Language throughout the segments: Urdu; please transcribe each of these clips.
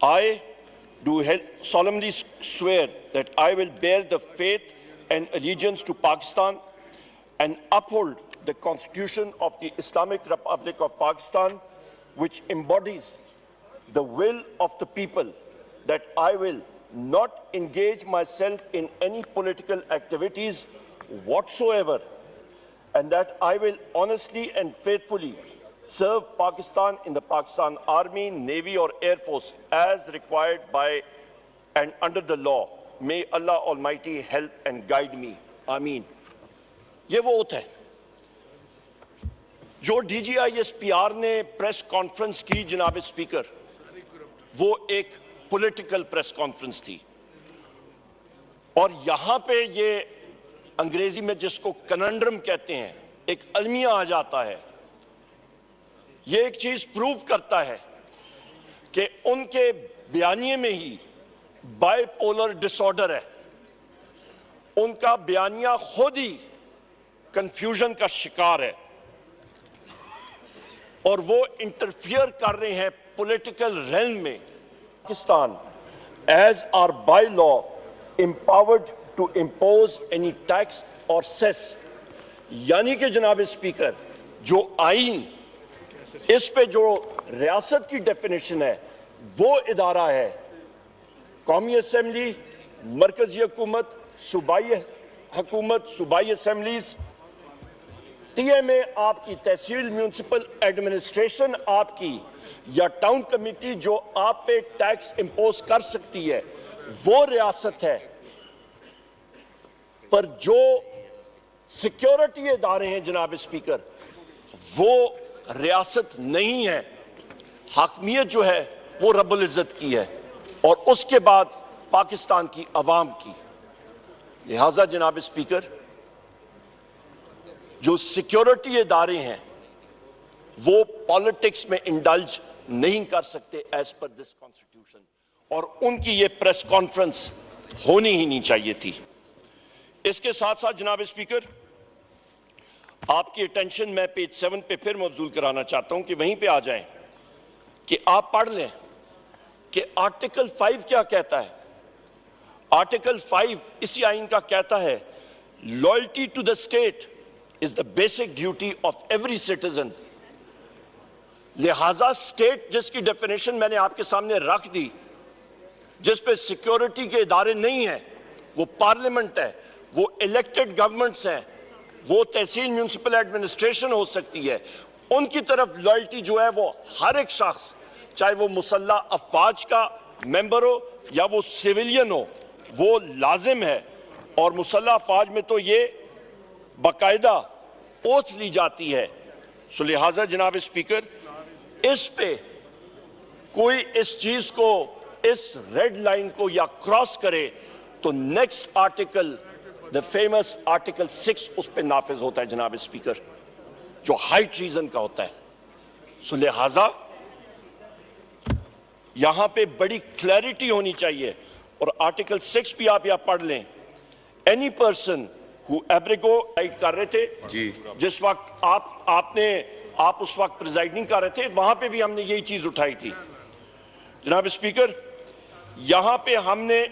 I do solemnly swear that I will bear the faith and allegiance to Pakistan and uphold the Constitution of the Islamic Republic of Pakistan, which embodies the will of the people, that I will not engage myself in any political activities whatsoever, and that I will honestly and faithfully serve Pakistan in the Pakistan Army, Navy or Air Force as required by and under the law. May Allah Almighty help and guide me. Ameen. یہ وہ اوتھ ہے جو D G I S P R نے پریس کانفرنس کی جناب اسپیکر، وہ ایک پولیٹیکل پریس کانفرنس تھی، اور یہاں پہ یہ انگریزی میں جس کو کننڈرم کہتے ہیں، ایک المیہ آ جاتا ہے۔ یہ ایک چیز پروف کرتا ہے کہ ان کے بیانیے میں ہی بائی پولر ڈس آرڈر ہے۔ ان کا بیانیہ خود ہی کنفیوژن کا شکار ہے، اور وہ انٹرفیئر کر رہے ہیں پولیٹیکل ریلم میں۔ Pakistan is are by law empowered to impose any tax or cess، یعنی کہ جناب اسپیکر، جو آئین اس پہ جو ریاست کی ڈیفینیشن ہے، وہ ادارہ ہے قومی اسمبلی، مرکزی حکومت، صوبائی حکومت، صوبائی اسمبلیز، ٹی ایم اے آپ کی تحصیل، میونسپل ایڈمنسٹریشن آپ کی، یا ٹاؤن کمیٹی جو آپ پہ ٹیکس امپوز کر سکتی ہے، وہ ریاست ہے۔ پر جو سیکیورٹی ادارے ہیں جناب اسپیکر، وہ ریاست نہیں ہے۔ حاکمیت جو ہے وہ رب العزت کی ہے، اور اس کے بعد پاکستان کی عوام کی۔ لہٰذا جناب اسپیکر، جو سیکیورٹی ادارے ہیں وہ پالیٹکس میں انڈلج نہیں کر سکتے ایز پر دس کانسٹیٹیوشن، اور ان کی یہ پریس کانفرنس ہونی ہی نہیں چاہیے تھی۔ اس کے ساتھ ساتھ جناب اسپیکر، آپ کی اٹینشن میں پیج 7 پہ پھر مبذول کرانا چاہتا ہوں کہ وہیں پہ آ جائیں کہ آپ پڑھ لیں کہ آرٹیکل 5 کیا کہتا ہے۔ آرٹیکل 5 اسی آئین کا کہتا ہے، loyalty to the state is the basic duty of every citizen. لہٰذا اسٹیٹ جس کی ڈیفینیشن میں نے آپ کے سامنے رکھ دی، جس پہ سیکیورٹی کے ادارے نہیں ہیں، وہ پارلیمنٹ ہے، وہ الیکٹڈ گورنمنٹس ہیں، وہ تحصیل میونسپل ایڈمنسٹریشن ہو سکتی ہے، ان کی طرف لائلٹی جو ہے وہ ہر ایک شخص، چاہے وہ مسلح افواج کا ممبر ہو یا وہ سیویلین ہو، وہ لازم ہے۔ اور مسلح افواج میں تو یہ باقاعدہ اوتھ لی جاتی ہے۔ سو لہٰذا جناب اسپیکر، اس پہ کوئی اس چیز کو، اس ریڈ لائن کو یا کراس کرے تو next article, the famous article 6 اس پہ نافذ ہوتا ہے جناب اسپیکر، جو ہائی ٹریزن کا ہوتا ہے۔ سو لہٰذا یہاں پہ بڑی کلیئرٹی ہونی چاہیے، اور آرٹیکل 6 بھی آپ یہاں پڑھ لیں۔ Any person who abrego right کر رہے تھے، جس وقت آپ اس وقت پریزائڈ نہیں کر رہے تھے، وہاں پہ بھی ہم نے یہی چیز اٹھائی تھی۔ جناب اسپیکر، یہاں پہ ہم نے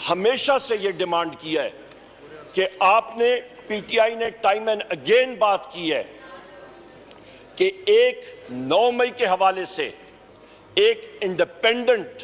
ہمیشہ سے یہ ڈیمانڈ کیا ہے کہ آپ نے، پی ٹی آئی نے ٹائم اینڈ اگین بات کی ہے کہ 9 مئی کے حوالے سے ایک independent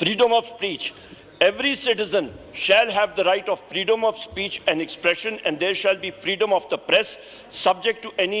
Freedom of speech. Every citizen shall have the right of freedom of speech and expression, and there shall be freedom of the press, subject to any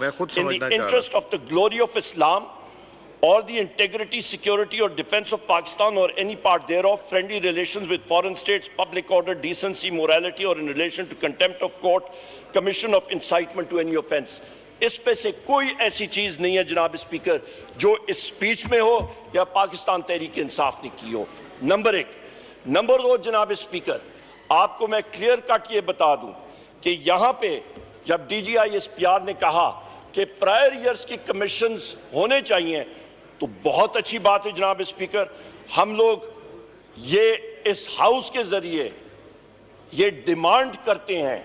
in the interest of the glory of Islam or the integrity, security or defense of Pakistan or any part thereof, friendly relations with foreign states, public order, decency, morality, or in relation to contempt of court, commission of incitement to any offense. اس پہ سے کوئی ایسی چیز نہیں ہے جناب اسپیکر جو اس سپیچ میں ہو یا پاکستان تحریک انصاف نے کی ہو. نمبر 1. نمبر 2 جناب اسپیکر، آپ کو میں کلیئر کٹ یہ بتا دوں کہ یہاں پہ جب DGISPR نے کہا کہ پرائر ایئرز کی کمیشنز ہونے چاہیے تو بہت اچھی بات ہے جناب اسپیکر. ہم لوگ یہ اس ہاؤس کے ذریعے یہ ڈیمانڈ کرتے ہیں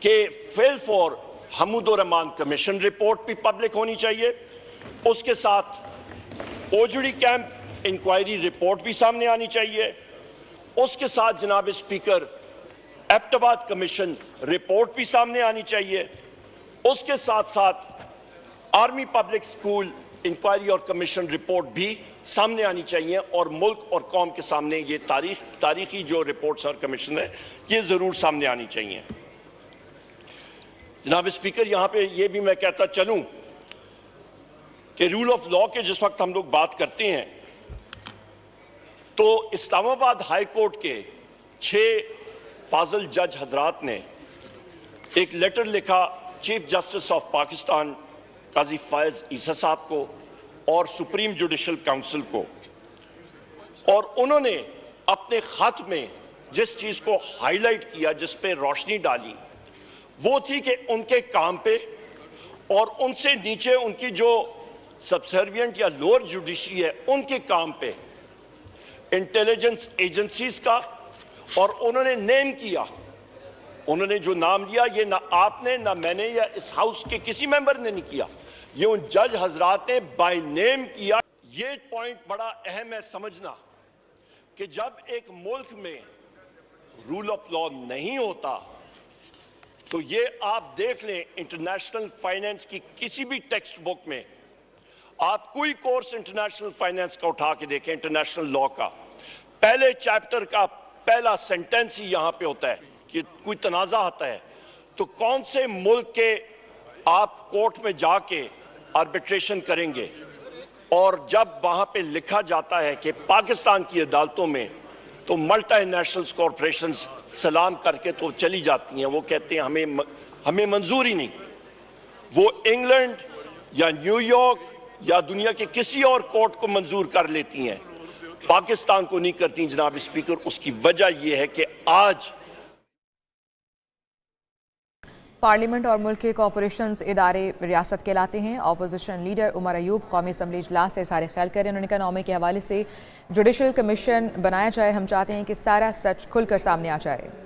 کہ فیل فور حمود الرحمان کمیشن رپورٹ بھی پبلک ہونی چاہیے، اس کے ساتھ اوجڑی کیمپ انکوائری رپورٹ بھی سامنے آنی چاہیے، اس کے ساتھ جناب اسپیکر ایبٹ آباد کمیشن رپورٹ بھی سامنے آنی چاہیے، اس کے ساتھ ساتھ آرمی پبلک سکول انکوائری اور کمیشن رپورٹ بھی سامنے آنی چاہیے، اور ملک اور قوم کے سامنے یہ تاریخی جو رپورٹس اور کمیشن ہے یہ ضرور سامنے آنی چاہیے. جناب اسپیکر، یہاں پہ یہ بھی میں کہتا چلوں کہ رول آف لا کے جس وقت ہم لوگ بات کرتے ہیں تو اسلام آباد ہائی کورٹ کے 6 فاضل جج حضرات نے ایک لیٹر لکھا چیف جسٹس آف پاکستان قاضی فائز عیسیٰ صاحب کو اور سپریم جوڈیشل کاؤنسل کو، اور انہوں نے اپنے خط میں جس چیز کو ہائی لائٹ کیا، جس پہ روشنی ڈالی، وہ تھی کہ ان کے کام پہ اور ان سے نیچے ان کی جو سبسروینٹ یا لوور جوڈیشری ہے ان کے کام پہ انٹیلیجنس ایجنسیز کا، اور انہوں نے نیم کیا، انہوں نے جو نام لیا یہ نہ آپ نے نہ میں نے یا اس ہاؤس کے کسی ممبر نے نہیں کیا، یہ ان جج حضرات نے بائی نیم کیا. یہ پوائنٹ بڑا اہم ہے سمجھنا کہ جب ایک ملک میں رول آف لا نہیں ہوتا تو یہ آپ دیکھ لیں انٹرنیشنل فائنینس کی کسی بھی ٹیکسٹ بک میں، آپ کوئی کورس انٹرنیشنل فائنینس کا اٹھا کے دیکھیں، انٹرنیشنل لا کا پہلے چیپٹر کا پہلا سینٹنس ہی یہاں پہ ہوتا ہے کہ کوئی تنازع آتا ہے تو کون سے ملک کے آپ کورٹ میں جا کے آربیٹریشن کریں گے، اور جب وہاں پہ لکھا جاتا ہے کہ پاکستان کی عدالتوں میں تو ملٹی نیشنلز کارپوریشنز سلام کر کے تو چلی جاتی ہیں، وہ کہتے ہیں ہمیں منظور ہی نہیں. وہ انگلینڈ یا نیو یارک یا دنیا کے کسی اور کورٹ کو منظور کر لیتی ہیں، پاکستان کو نہیں کرتی جناب اسپیکر. اس کی وجہ یہ ہے کہ آج پارلیمنٹ اور ملک کے کارپوریشنز ادارے ریاست کہلاتے ہیں. اپوزیشن لیڈر عمر ایوب قومی اسمبلی اجلاس سے سارے خیال کریں. انہوں نے کہا نامے کے حوالے سے جوڈیشل کمیشن بنایا جائے، ہم چاہتے ہیں کہ سارا سچ کھل کر سامنے آ جائے.